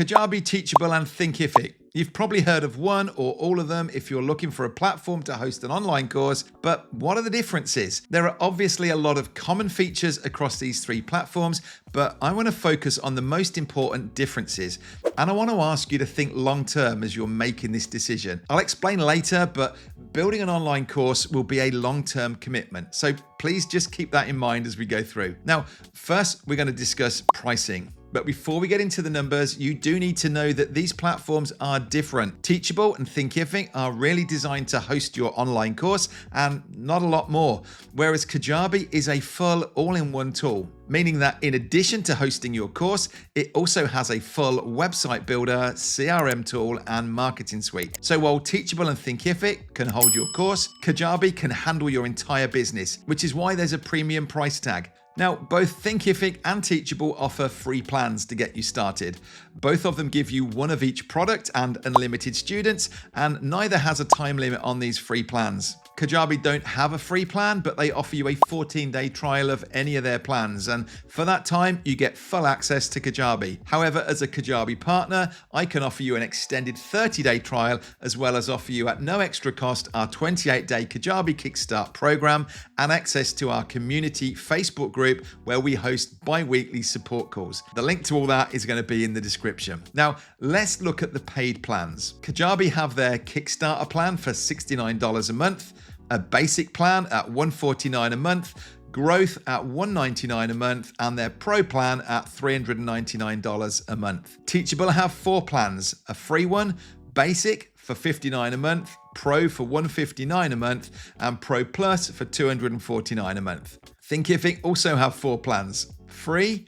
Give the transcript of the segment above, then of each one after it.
Kajabi, Teachable and Thinkific. You've probably heard of one or all of them if you're looking for a platform to host an online course, but what are the differences? There are obviously a lot of common features across these three platforms, but I want to focus on the most important differences. And I want to ask you to think long term as you're making this decision. I'll explain later, but building an online course will be a long-term commitment. So please just keep that in mind as we go through. Now, first, we're going to discuss pricing. But before we get into the numbers, you do need to know that these platforms are different. Teachable and Thinkific are really designed to host your online course and not a lot more, whereas Kajabi is a full all-in-one tool, meaning that in addition to hosting your course, it also has a full website builder, CRM tool, and marketing suite. So while Teachable and Thinkific can hold your course, Kajabi can handle your entire business, which is why there's a premium price tag. Now, both Thinkific and Teachable offer free plans to get you started. Both of them give you one of each product and unlimited students, and neither has a time limit on these free plans. Kajabi don't have a free plan, but they offer you a 14-day trial of any of their plans, and for that time, you get full access to Kajabi. However, as a Kajabi partner, I can offer you an extended 30-day trial, as well as offer you at no extra cost our 28-day Kajabi Kickstart program and access to our community Facebook group where we host bi-weekly support calls. The link to all that is going to be in the description. Now, let's look at the paid plans. Kajabi have their Kickstarter plan for $69 a month, a basic plan at $149 a month, growth at $199 a month, and their pro plan at $399 a month. Teachable have 4 plans, a free one, basic for $59 a month, pro for $159 a month, and pro plus for $249 a month. Thinkific also have 4 plans, free,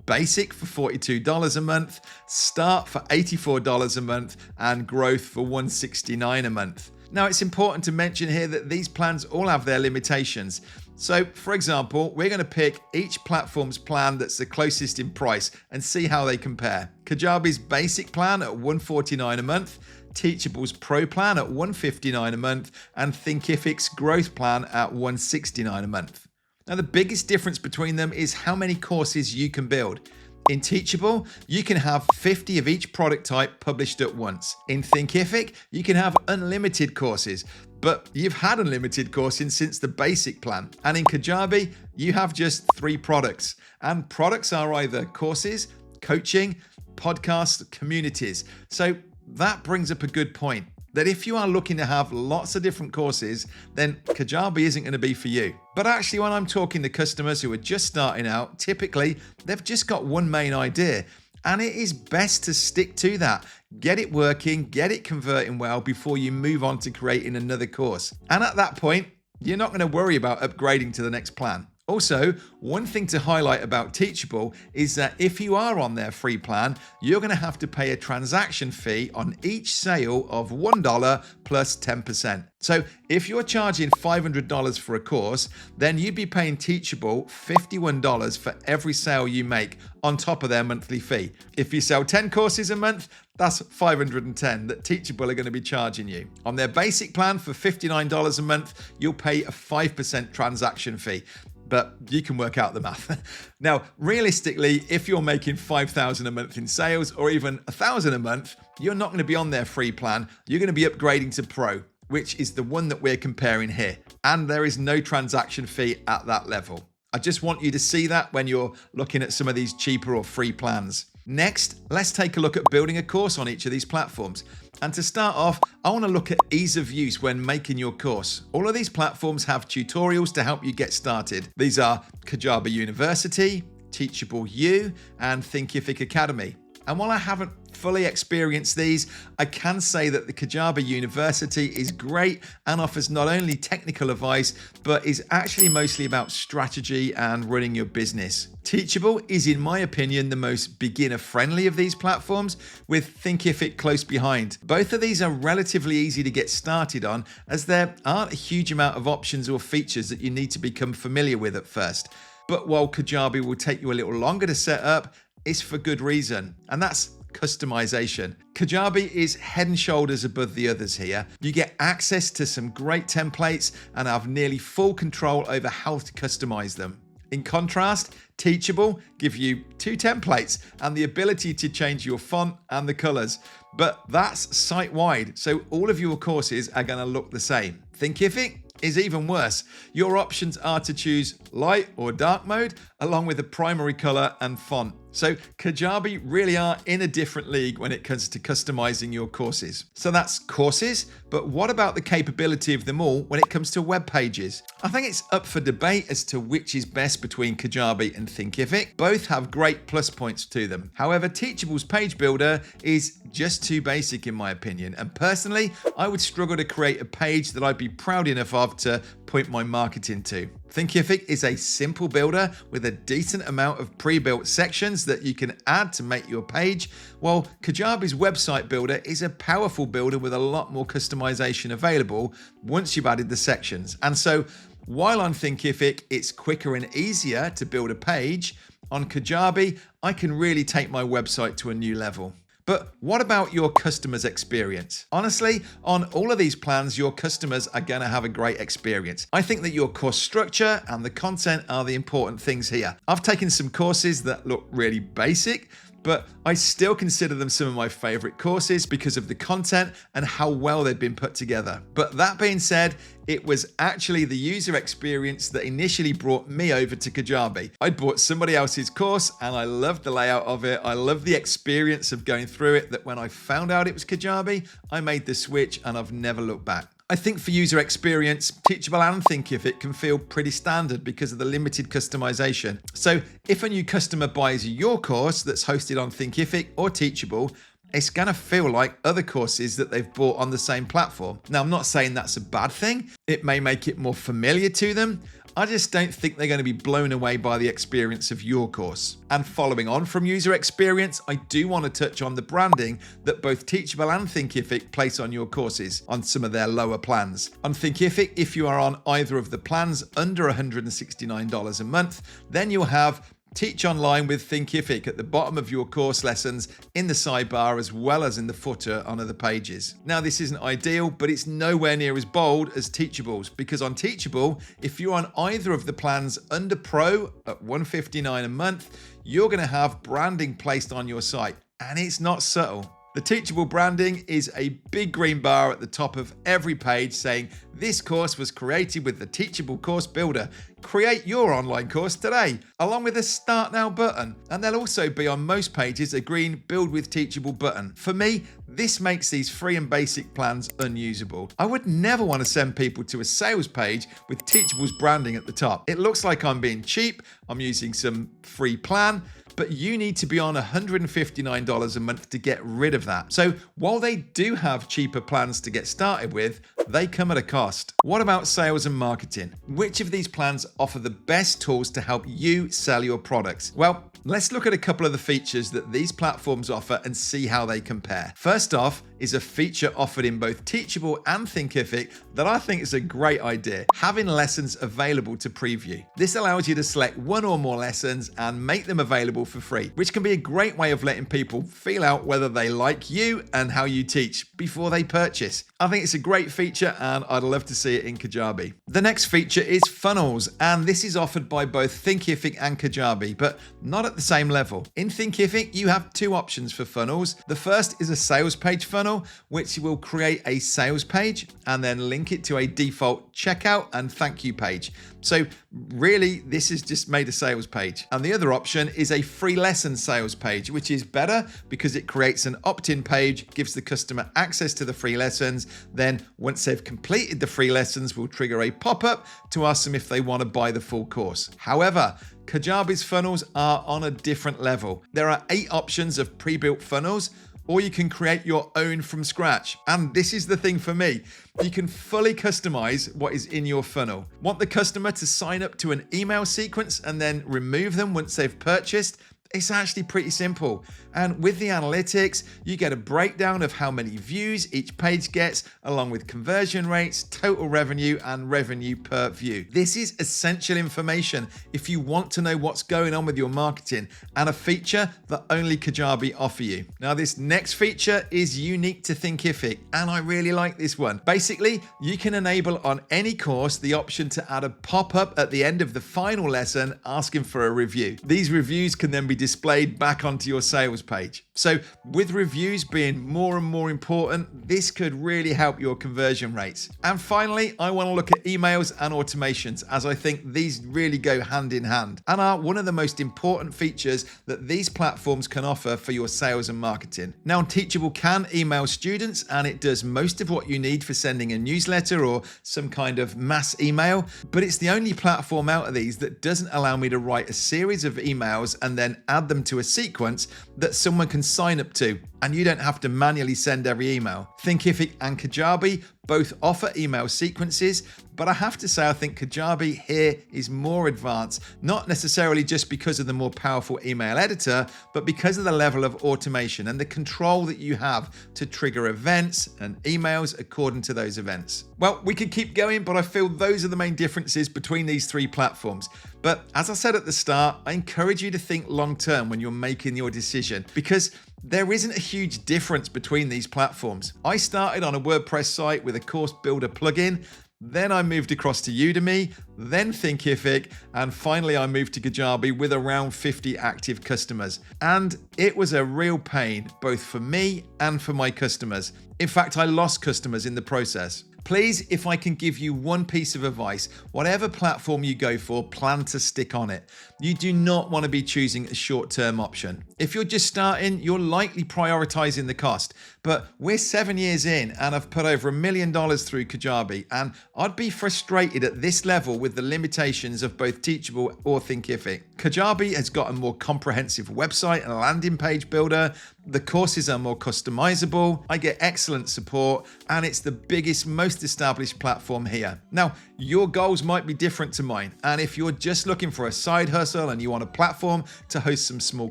basic for $42 a month, start for $84 a month, and growth for $169 a month. Now, it's important to mention here that these plans all have their limitations. So, for example, we're going to pick each platform's plan that's the closest in price and see how they compare. Kajabi's basic plan at $149 a month, Teachable's Pro plan at $159 a month, and Thinkific's Growth plan at $169 a month. Now, the biggest difference between them is how many courses you can build. In Teachable, you can have 50 of each product type published at once. In Thinkific, you can have unlimited courses, but you've had unlimited coursing since the basic plan. And in Kajabi, you have just 3 products. And products are either courses, coaching, podcasts, communities. So that brings up a good point, that if you are looking to have lots of different courses, then Kajabi isn't going to be for you. But actually, when I'm talking to customers who are just starting out, typically they've just got one main idea, and it is best to stick to that. Get it working, get it converting well before you move on to creating another course. And at that point, you're not going to worry about upgrading to the next plan. Also, one thing to highlight about Teachable is that if you are on their free plan, you're going to have to pay a transaction fee on each sale of $1 plus 10%. So if you're charging $500 for a course, then you'd be paying Teachable $51 for every sale you make on top of their monthly fee. If you sell 10 courses a month, that's $510 that Teachable are going to be charging you. On their basic plan for $59 a month, you'll pay a 5% transaction fee. But you can work out the math. Now, realistically, if you're making $5,000 a month in sales or even $1,000 a month, you're not going to be on their free plan. You're going to be upgrading to Pro, which is the one that we're comparing here. And there is no transaction fee at that level. I just want you to see that when you're looking at some of these cheaper or free plans. Next, let's take a look at building a course on each of these platforms. And to start off, I want to look at ease of use when making your course. All of these platforms have tutorials to help you get started. These are Kajabi University, Teachable U, and Thinkific Academy. And while I haven't fully experienced these, I can say that the Kajabi University is great and offers not only technical advice, but is actually mostly about strategy and running your business. Teachable is, in my opinion, the most beginner-friendly of these platforms, with Thinkific close behind. Both of these are relatively easy to get started on, as there aren't a huge amount of options or features that you need to become familiar with at first. But while Kajabi will take you a little longer to set up, it's for good reason, and that's customization. Kajabi is head and shoulders above the others here. You get access to some great templates and have nearly full control over how to customize them. In contrast, Teachable give you 2 templates and the ability to change your font and the colors, but that's site-wide, so all of your courses are going to look the same. Thinkific is even worse. Your options are to choose light or dark mode, along with a primary color and font. So Kajabi really are in a different league when it comes to customizing your courses. So that's courses, but what about the capability of them all when it comes to web pages? I think it's up for debate as to which is best between Kajabi and Thinkific. Both have great plus points to them. However, Teachable's page builder is just too basic in my opinion, and personally, I would struggle to create a page that I'd be proud enough of to point my marketing to. Thinkific is a simple builder with a decent amount of pre-built sections that you can add to make your page, while Kajabi's website builder is a powerful builder with a lot more customization available once you've added the sections. And so while on Thinkific it's quicker and easier to build a page, on Kajabi I can really take my website to a new level. But what about your customer's experience? Honestly, on all of these plans, your customers are going to have a great experience. I think that your course structure and the content are the important things here. I've taken some courses that look really basic, but I still consider them some of my favorite courses because of the content and how well they've been put together. But that being said, it was actually the user experience that initially brought me over to Kajabi. I'd bought somebody else's course and I loved the layout of it. I loved the experience of going through it, that when I found out it was Kajabi, I made the switch and I've never looked back. I think for user experience, Teachable and Thinkific can feel pretty standard because of the limited customization. So if a new customer buys your course that's hosted on Thinkific or Teachable, it's going to feel like other courses that they've bought on the same platform. Now, I'm not saying that's a bad thing. It may make it more familiar to them. I just don't think they're going to be blown away by the experience of your course. And following on from user experience, I do want to touch on the branding that both Teachable and Thinkific place on your courses on some of their lower plans. On Thinkific, if you are on either of the plans under $169 a month, then you'll have Teach Online with Thinkific at the bottom of your course lessons in the sidebar as well as in the footer on other pages. Now, this isn't ideal, but it's nowhere near as bold as Teachable's, because on Teachable, if you're on either of the plans under Pro at $159 a month, you're going to have branding placed on your site, and it's not subtle. The Teachable branding is a big green bar at the top of every page saying, "This course was created with the Teachable Course Builder. Create your online course today," along with a Start Now button. And there'll also be on most pages a green Build with Teachable button. For me, this makes these free and basic plans unusable. I would never want to send people to a sales page with Teachable's branding at the top. It looks like I'm being cheap, I'm using some free plan, but you need to be on $159 a month to get rid of that. So while they do have cheaper plans to get started with, they come at a cost. What about sales and marketing? Which of these plans offer the best tools to help you sell your products? Well, let's look at a couple of the features that these platforms offer and see how they compare. First off is a feature offered in both Teachable and Thinkific that I think is a great idea: having lessons available to preview. This allows you to select one or more lessons and make them available for free, which can be a great way of letting people feel out whether they like you and how you teach before they purchase. I think it's a great feature and I'd love to see it in Kajabi. The next feature is funnels, and this is offered by both Thinkific and Kajabi, but not at the same level. In Thinkific, you have two options for funnels. The first is a sales page funnel, which will create a sales page and then link it to a default checkout and thank you page. So really, this is just made a sales page. And the other option is a free lesson sales page, which is better because it creates an opt-in page, gives the customer access to the free lessons. Then once they've completed the free lessons, we'll trigger a pop-up to ask them if they want to buy the full course. However, Kajabi's funnels are on a different level. There are 8 options of pre-built funnels, or you can create your own from scratch. And this is the thing for me. You can fully customize what is in your funnel. Want the customer to sign up to an email sequence and then remove them once they've purchased? It's actually pretty simple. And with the analytics, you get a breakdown of how many views each page gets, along with conversion rates, total revenue, and revenue per view. This is essential information if you want to know what's going on with your marketing, and a feature that only Kajabi offer you. Now, this next feature is unique to Thinkific, and I really like this one. Basically, you can enable on any course the option to add a pop-up at the end of the final lesson asking for a review. These reviews can then be displayed back onto your sales page. So with reviews being more and more important, this could really help your conversion rates. And finally, I want to look at emails and automations, as I think these really go hand in hand and are one of the most important features that these platforms can offer for your sales and marketing. Now, Teachable can email students, and it does most of what you need for sending a newsletter or some kind of mass email, but it's the only platform out of these that doesn't allow me to write a series of emails and then add them to a sequence that someone can sign up to, and you don't have to manually send every email. Thinkific and Kajabi both offer email sequences, but I have to say I think Kajabi here is more advanced, not necessarily just because of the more powerful email editor, but because of the level of automation and the control that you have to trigger events and emails according to those events. Well, we could keep going, but I feel those are the main differences between these three platforms. But as I said at the start, I encourage you to think long term when you're making your decision, because there isn't a huge difference between these platforms. I started on a WordPress site with a course builder plugin. Then I moved across to Udemy, then Thinkific, and finally I moved to Kajabi with around 50 active customers. And it was a real pain, both for me and for my customers. In fact, I lost customers in the process. Please, if I can give you one piece of advice, whatever platform you go for, plan to stick on it. You do not want to be choosing a short-term option. If you're just starting, you're likely prioritizing the cost. But we're 7 years in and I've put over $1 million through Kajabi, and I'd be frustrated at this level with the limitations of both Teachable or Thinkific. Kajabi has got a more comprehensive website and a landing page builder. The courses are more customizable. I get excellent support, and it's the biggest, most established platform here. Now, your goals might be different to mine, and if you're just looking for a side hustle and you want a platform to host some small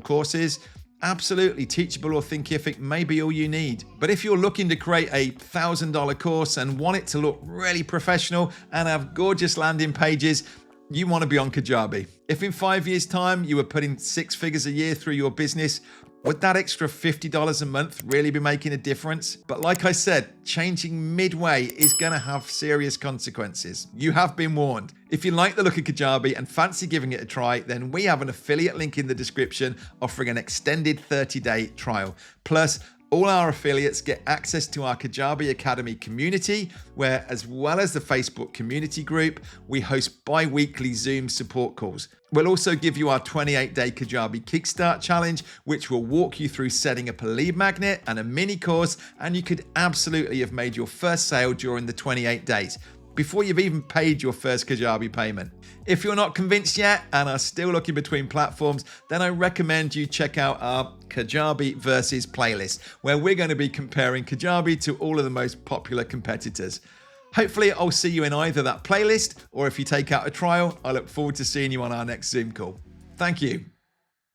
courses, absolutely, Teachable or Thinkific may be all you need. But if you're looking to create a $1,000 course and want it to look really professional and have gorgeous landing pages, you want to be on Kajabi. If in 5 years' time you were putting 6 figures a year through your business, would that extra $50 a month really be making a difference? But like I said, changing midway is going to have serious consequences. You have been warned. If you like the look of Kajabi and fancy giving it a try, then we have an affiliate link in the description offering an extended 30-day trial. Plus, all our affiliates get access to our Kajabi Academy community, where, as well as the Facebook community group, we host bi-weekly Zoom support calls. We'll also give you our 28-day Kajabi Kickstart Challenge, which will walk you through setting up a lead magnet and a mini course, and you could absolutely have made your first sale during the 28 days, before you've even paid your first Kajabi payment. If you're not convinced yet and are still looking between platforms, then I recommend you check out our Kajabi versus playlist, where we're going to be comparing Kajabi to all of the most popular competitors. Hopefully, I'll see you in either that playlist, or if you take out a trial, I look forward to seeing you on our next Zoom call. Thank you.